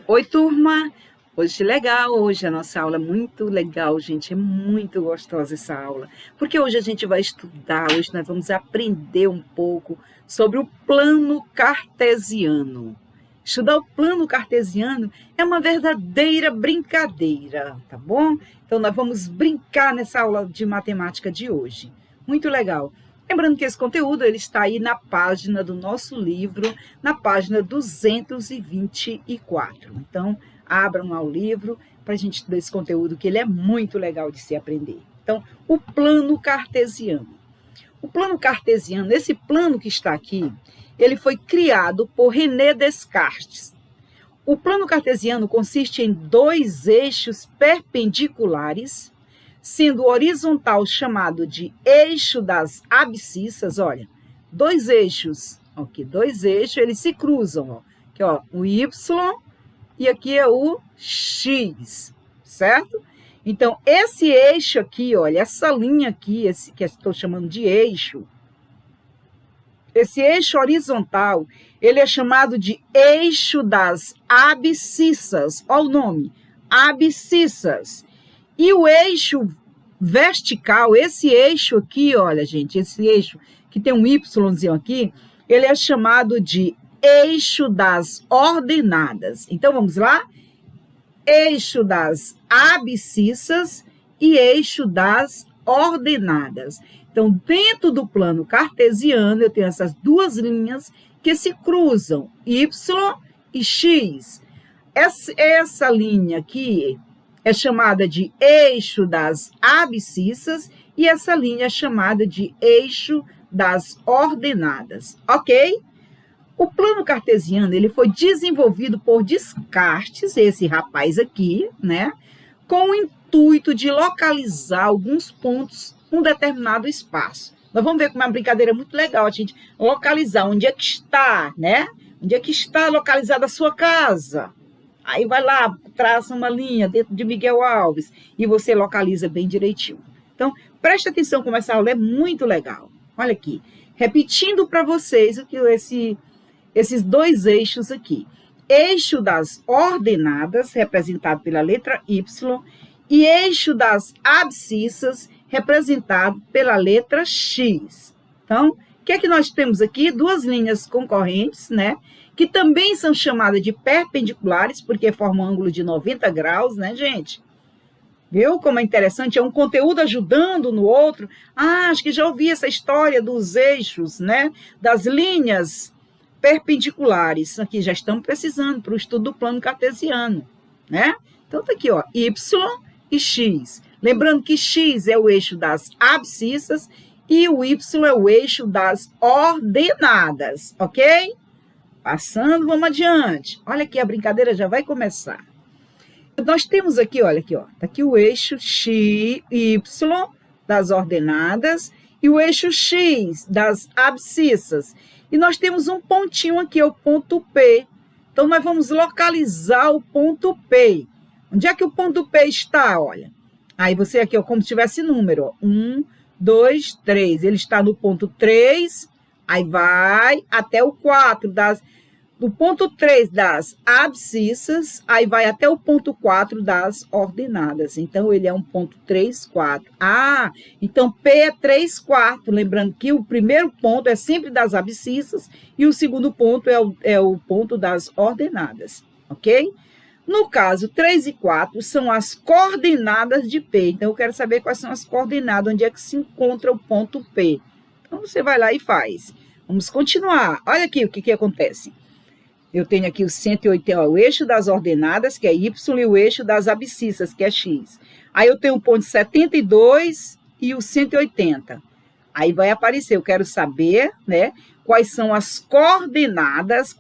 Oi, turma! Hoje legal, hoje a nossa aula é muito legal, gente, é muito gostosa essa aula, porque hoje a gente vai estudar, hoje nós vamos aprender um pouco sobre o plano cartesiano. Estudar o plano cartesiano é uma verdadeira brincadeira, tá bom? Então nós vamos brincar nessa aula de matemática de hoje. Muito legal. Lembrando que esse conteúdo ele está aí na página do nosso livro, na página 224. Então, abram lá o livro para a gente estudar esse conteúdo, que ele é muito legal de se aprender. Então, o plano cartesiano. O plano cartesiano, esse plano que está aqui, ele foi criado por René Descartes. O plano cartesiano consiste em dois eixos perpendiculares, sendo o horizontal chamado de eixo das abscissas, olha, dois eixos, aqui, dois eixos, eles se cruzam, ó, aqui, ó, o Y e aqui é o X, certo? Então, esse eixo aqui, olha, essa linha aqui, esse que eu estou chamando de eixo, esse eixo horizontal, ele é chamado de eixo das abscissas, olha o nome, abscissas. E o eixo vertical, esse eixo aqui, olha, gente, esse eixo que tem um Yzinho aqui, ele é chamado de eixo das ordenadas. Então, vamos lá? Eixo das abscissas e eixo das ordenadas. Então, dentro do plano cartesiano, eu tenho essas duas linhas que se cruzam, Y e X. Essa linha aqui é chamada de eixo das abscissas e essa linha é chamada de eixo das ordenadas, ok? O plano cartesiano ele foi desenvolvido por Descartes, esse rapaz aqui, né, com o intuito de localizar alguns pontos num determinado espaço. Nós vamos ver como é uma brincadeira muito legal a gente localizar onde é que está, né? Onde é que está localizada a sua casa. Aí vai lá, traça uma linha dentro de Miguel Alves e você localiza bem direitinho. Então, preste atenção como essa aula é muito legal. Olha aqui, repetindo para vocês o que esses dois eixos aqui. Eixo das ordenadas, representado pela letra Y, e eixo das abscissas, representado pela letra X. Então, o que é que nós temos aqui? Duas linhas concorrentes, né? Que também são chamadas de perpendiculares, porque formam um ângulo de 90 graus, né, gente? Viu como é interessante? É um conteúdo ajudando no outro. Ah, acho que já ouvi essa história dos eixos, né? Das linhas perpendiculares. Aqui já estamos precisando para o estudo do plano cartesiano, né? Então, tá aqui, ó, Y e X. Lembrando que X é o eixo das abscissas e o Y é o eixo das ordenadas, ok? Passando, vamos adiante. Olha aqui, a brincadeira já vai começar. Nós temos aqui, olha aqui, ó, tá aqui o eixo X, Y das ordenadas e o eixo X das abscissas. E nós temos um pontinho aqui, o ponto P. Então, nós vamos localizar o ponto P. Onde é que o ponto P está? Olha. Aí você aqui, ó, como se tivesse número, ó. 1, 2, 3. Ele está no ponto 3, aí vai até o 4 do ponto 3 das abscissas, aí vai até o ponto 4 das ordenadas. Então, ele é um ponto 3, 4. Ah, então P é 3 quartos. Lembrando que o primeiro ponto é sempre das abscissas e o segundo ponto é o ponto das ordenadas, ok? No caso, 3 e 4 são as coordenadas de P. Então, eu quero saber quais são as coordenadas, onde é que se encontra o ponto P. Então, você vai lá e faz. Vamos continuar. Olha aqui o que acontece. Eu tenho aqui o 180, ó, o eixo das ordenadas, que é Y, e o eixo das abscissas, que é X. Aí eu tenho o ponto 72 e o 180. Aí vai aparecer, eu quero saber, né, quais são as coordenadas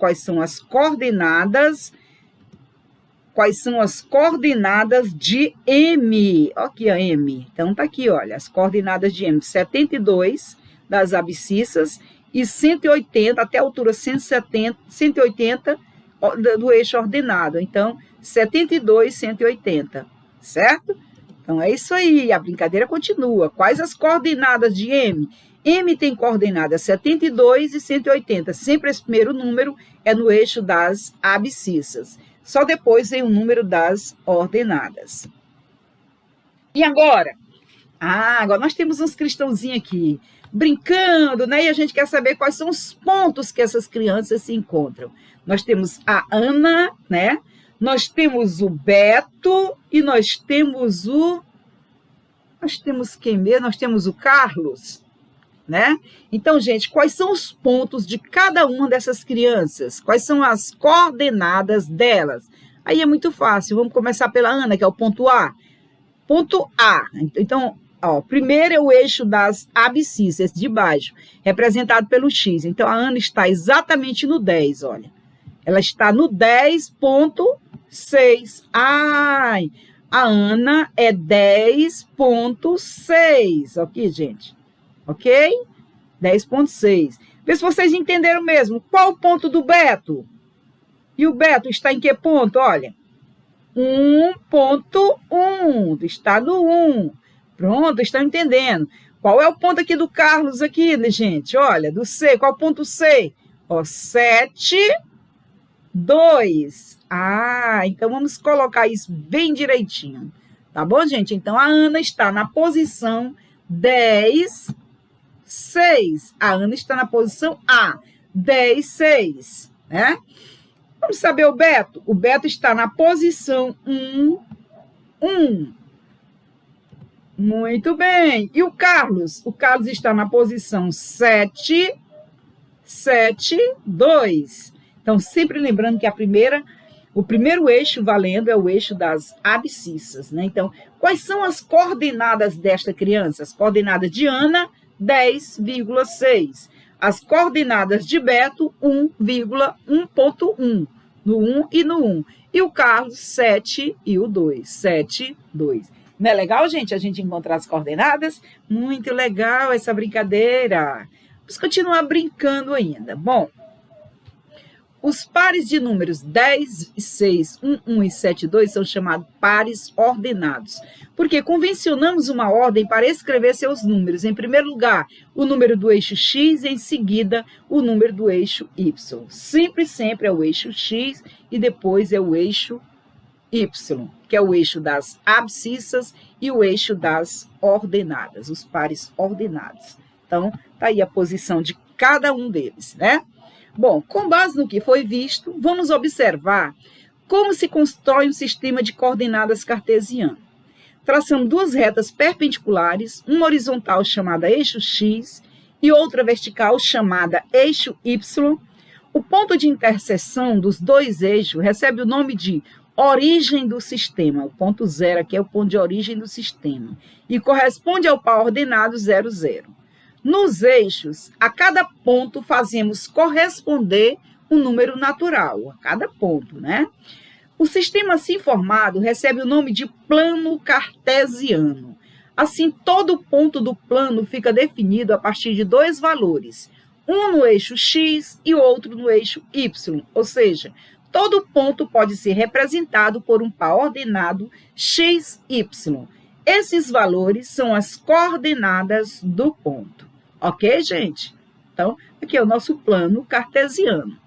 de M. Aqui, ó, M. Então, tá aqui, olha, as coordenadas de M. 72 das abscissas e 180, até a altura 180 do eixo ordenado. Então, 72, 180, certo? Então, é isso aí, a brincadeira continua. Quais as coordenadas de M? M tem coordenadas 72 e 180. Sempre esse primeiro número é no eixo das abscissas. Só depois vem o número das ordenadas. E agora? Agora nós temos uns cristãozinhos aqui, brincando, né? E a gente quer saber quais são os pontos que essas crianças se encontram. Nós temos a Ana, né? Nós temos o Beto e nós temos quem mesmo? Nós temos o Carlos, né? Então, gente, quais são os pontos de cada uma dessas crianças? Quais são as coordenadas delas? Aí é muito fácil. Vamos começar pela Ana, que é o ponto A. Ponto A. Então, primeiro é o eixo das abscissas de baixo, representado pelo X. Então, a Ana está exatamente no 10, olha. Ela está no 10,6. A Ana é 10,6. Ok, gente? Ok? 10,6. Vê se vocês entenderam mesmo. Qual o ponto do Beto? E o Beto está em que ponto? Olha. 1,1. Está no 1. Pronto, estão entendendo. Qual é o ponto aqui do Carlos aqui, né, gente? Olha, do C. Qual o ponto C? 7,2. Então vamos colocar isso bem direitinho. Tá bom, gente? Então a Ana está na posição 10,6. A Ana está na posição A. 10,6, né? Vamos saber o Beto? O Beto está na posição 1,1. Muito bem. E o Carlos? O Carlos está na posição 7,2. Então, sempre lembrando que o primeiro eixo valendo é o eixo das abscissas, né? Então, quais são as coordenadas desta criança? As coordenadas de Ana, 10,6. As coordenadas de Beto, 1,1,1. No 1 e no 1. E o Carlos, 7 e o 2. 7, 2. Não é legal, gente, a gente encontrar as coordenadas? Muito legal essa brincadeira. Vamos continuar brincando ainda. Bom, os pares de números 10, 6, 1, 1 e 7, 2 são chamados pares ordenados, porque convencionamos uma ordem para escrever seus números. Em primeiro lugar, o número do eixo X, em seguida, o número do eixo Y. Sempre é o eixo X e depois é o eixo Y, que é o eixo das abscissas e o eixo das ordenadas, os pares ordenados. Então, tá aí a posição de cada um deles, né? Bom, com base no que foi visto, vamos observar como se constrói um sistema de coordenadas cartesiano. Traçamos duas retas perpendiculares, uma horizontal chamada eixo X e outra vertical chamada eixo Y. O ponto de interseção dos dois eixos recebe o nome de origem do sistema. O ponto 0 aqui é o ponto de origem do sistema e corresponde ao par ordenado 0, 0. Nos eixos, a cada ponto fazemos corresponder um número natural, a cada ponto, né? O sistema assim formado recebe o nome de plano cartesiano. Assim, todo ponto do plano fica definido a partir de dois valores, um no eixo X e outro no eixo Y, ou seja, todo ponto pode ser representado por um par ordenado XY. Esses valores são as coordenadas do ponto. Ok, gente? Então, aqui é o nosso plano cartesiano.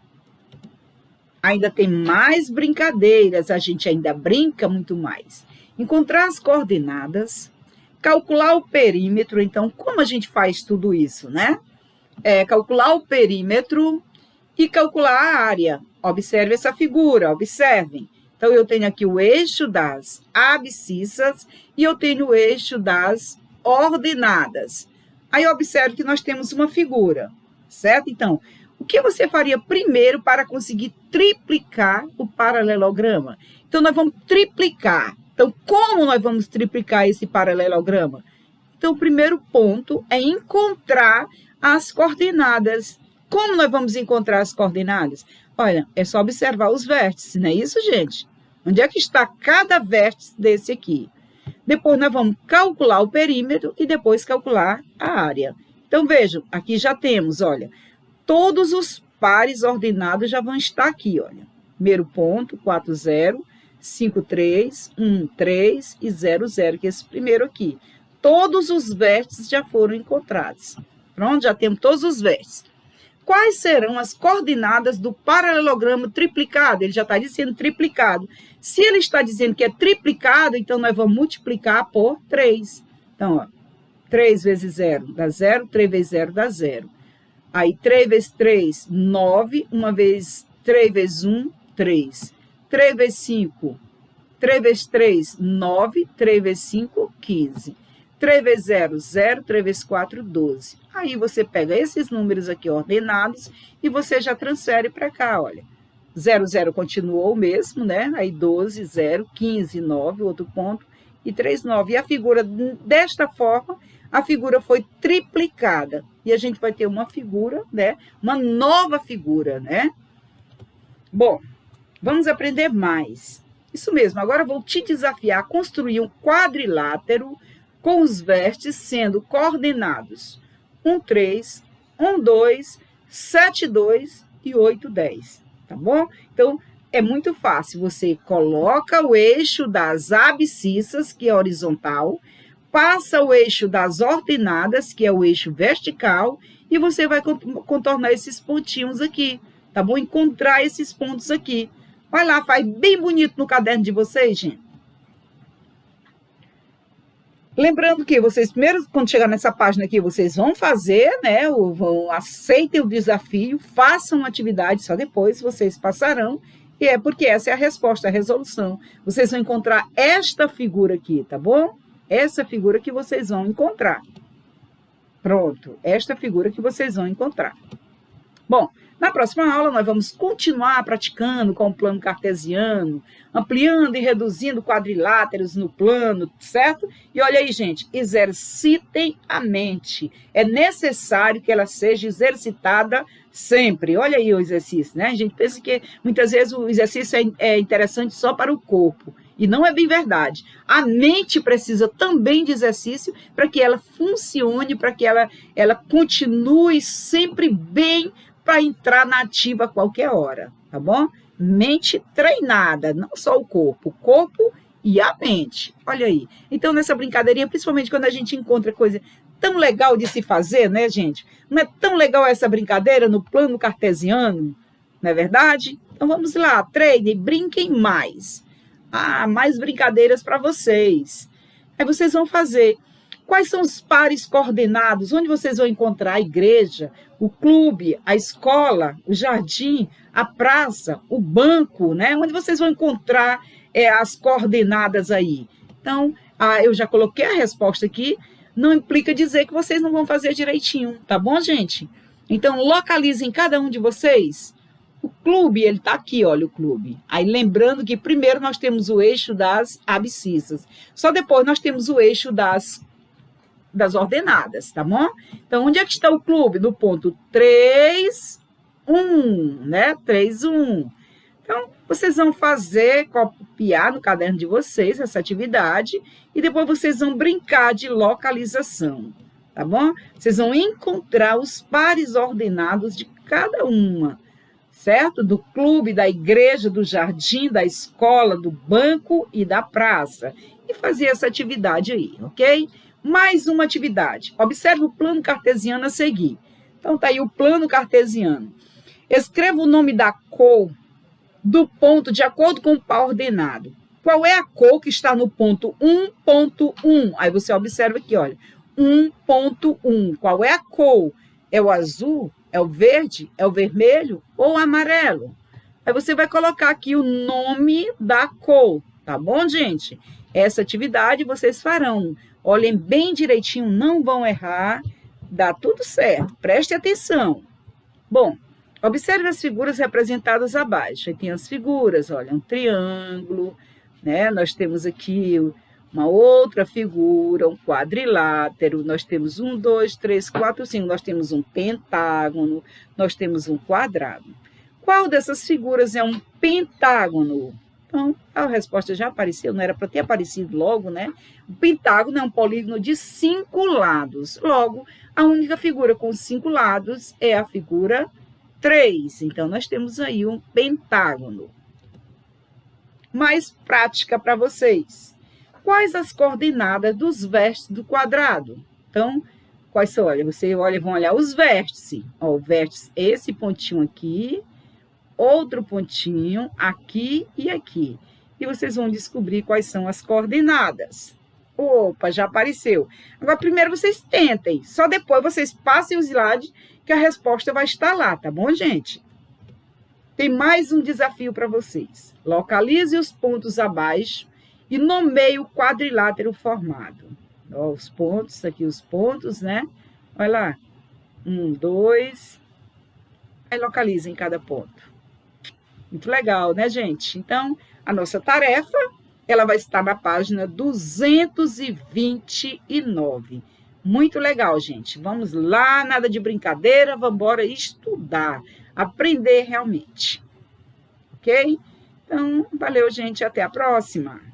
Ainda tem mais brincadeiras, a gente ainda brinca muito mais. Encontrar as coordenadas, calcular o perímetro. Então, como a gente faz tudo isso, né? Calcular o perímetro e calcular a área. Observe essa figura, observem. Então, eu tenho aqui o eixo das abscissas e eu tenho o eixo das ordenadas. Aí, observe que nós temos uma figura, certo? Então, o que você faria primeiro para conseguir triplicar o paralelograma? Então, nós vamos triplicar. Então, como nós vamos triplicar esse paralelograma? Então, o primeiro ponto é encontrar as coordenadas. Como nós vamos encontrar as coordenadas? Olha, é só observar os vértices, não é isso, gente? Onde é que está cada vértice desse aqui? Depois nós vamos calcular o perímetro e depois calcular a área. Então, vejam, aqui já temos, olha, todos os pares ordenados já vão estar aqui, olha. Primeiro ponto, 4, 0, 5, 3, 1, 3 e 0, 0, que é esse primeiro aqui. Todos os vértices já foram encontrados. Pronto, já temos todos os vértices. quais serão as coordenadas do paralelogramo triplicado? Ele já está dizendo triplicado. Se ele está dizendo que é triplicado, então nós vamos multiplicar por 3. Então, ó, 3 vezes 0 dá 0, 3 vezes 0 dá 0. Aí, 3 vezes 3, 9. 3 vezes 1, 3. 3 vezes 5, 3 vezes 3, 9. 3 vezes 5, 15. 3 vezes 0, 0. 3 vezes 4, 12. Aí, você pega esses números aqui ordenados e você já transfere para cá, olha. 0, 0 continuou o mesmo, né? Aí, 12, 0, 15, 9, outro ponto, e 3, 9. E a figura, desta forma, a figura foi triplicada. E a gente vai ter uma figura, né? Uma nova figura, né? Bom, vamos aprender mais. Isso mesmo, agora eu vou te desafiar a construir um quadrilátero com os vértices sendo coordenados 1, 3, 1, 2, 7, 2 e 8, 10, tá bom? Então, é muito fácil, você coloca o eixo das abscissas, que é horizontal, passa o eixo das ordenadas, que é o eixo vertical, e você vai contornar esses pontinhos aqui, tá bom? Encontrar esses pontos aqui. Vai lá, faz bem bonito no caderno de vocês, gente. Lembrando que vocês, primeiro, quando chegar nessa página aqui, vocês vão fazer, né? Aceitem o desafio, façam a atividade, só depois vocês passarão. E é porque essa é a resposta, a resolução. Vocês vão encontrar esta figura aqui, tá bom? Essa figura que vocês vão encontrar. Pronto, esta figura que vocês vão encontrar. Bom, na próxima aula nós vamos continuar praticando com o plano cartesiano, ampliando e reduzindo quadriláteros no plano, certo? E olha aí, gente, exercitem a mente. É necessário que ela seja exercitada sempre. Olha aí o exercício, né? A gente pensa que muitas vezes o exercício é interessante só para o corpo. E não é bem verdade. A mente precisa também de exercício para que ela funcione, para que ela continue sempre bem para entrar na ativa a qualquer hora, tá bom? Mente treinada, não só o corpo e a mente. Olha aí. Então, nessa brincadeirinha, principalmente quando a gente encontra coisa tão legal de se fazer, né, gente? Não é tão legal essa brincadeira no plano cartesiano, não é verdade? Então, vamos lá, treinem, brinquem mais. Mais brincadeiras para vocês. Aí vocês vão fazer. Quais são os pares coordenados? Onde vocês vão encontrar a igreja, o clube, a escola, o jardim, a praça, o banco, né? Onde vocês vão encontrar as coordenadas aí? Então, eu já coloquei a resposta aqui. Não implica dizer que vocês não vão fazer direitinho, tá bom, gente? Então, localizem cada um de vocês. O clube, ele está aqui, olha o clube. Aí, lembrando que primeiro nós temos o eixo das abscissas. Só depois nós temos o eixo das ordenadas, tá bom? Então, onde é que está o clube? No ponto 3, 1, né? 3, 1. Então, vocês vão copiar no caderno de vocês essa atividade e depois vocês vão brincar de localização, tá bom? Vocês vão encontrar os pares ordenados de cada uma, certo? Do clube, da igreja, do jardim, da escola, do banco e da praça. E fazer essa atividade aí, ok? Mais uma atividade. Observe o plano cartesiano a seguir. Então, tá aí o plano cartesiano. Escreva o nome da cor do ponto de acordo com o par ordenado. Qual é a cor que está no ponto 1.1? Aí você observa aqui, olha. 1.1. Qual é a cor? É o azul? É o verde? É o vermelho? Ou o amarelo? Aí você vai colocar aqui o nome da cor. Tá bom, gente? Essa atividade vocês farão. Olhem bem direitinho, não vão errar. Dá tudo certo. Preste atenção. Bom, observe as figuras representadas abaixo. Aí tem as figuras, olha, um triângulo, né? Nós temos aqui uma outra figura, um quadrilátero, nós temos 1, 2, 3, 4, 5, nós temos um pentágono, nós temos um quadrado. Qual dessas figuras é um pentágono? Então, a resposta já apareceu, não era para ter aparecido logo, né? O pentágono é um polígono de 5 lados. Logo, a única figura com 5 lados é a figura 3. Então, nós temos aí um pentágono. Mais prática para vocês. Quais as coordenadas dos vértices do quadrado? Então, quais são? Olha, você olha, vão olhar os vértices. Ó, o vértice, esse pontinho aqui, outro pontinho aqui e aqui. E vocês vão descobrir quais são as coordenadas. Opa, já apareceu. Agora, primeiro vocês tentem. Só depois vocês passem o slide que a resposta vai estar lá, tá bom, gente? Tem mais um desafio para vocês. Localize os pontos abaixo e nomeie o quadrilátero formado. Ó, os pontos, aqui os pontos, né? Olha lá. 1, 2. Aí localiza em cada ponto. Muito legal, né, gente? Então, a nossa tarefa, ela vai estar na página 229. Muito legal, gente. Vamos lá, nada de brincadeira, vamos embora estudar, aprender realmente. Ok? Então, valeu, gente, até a próxima.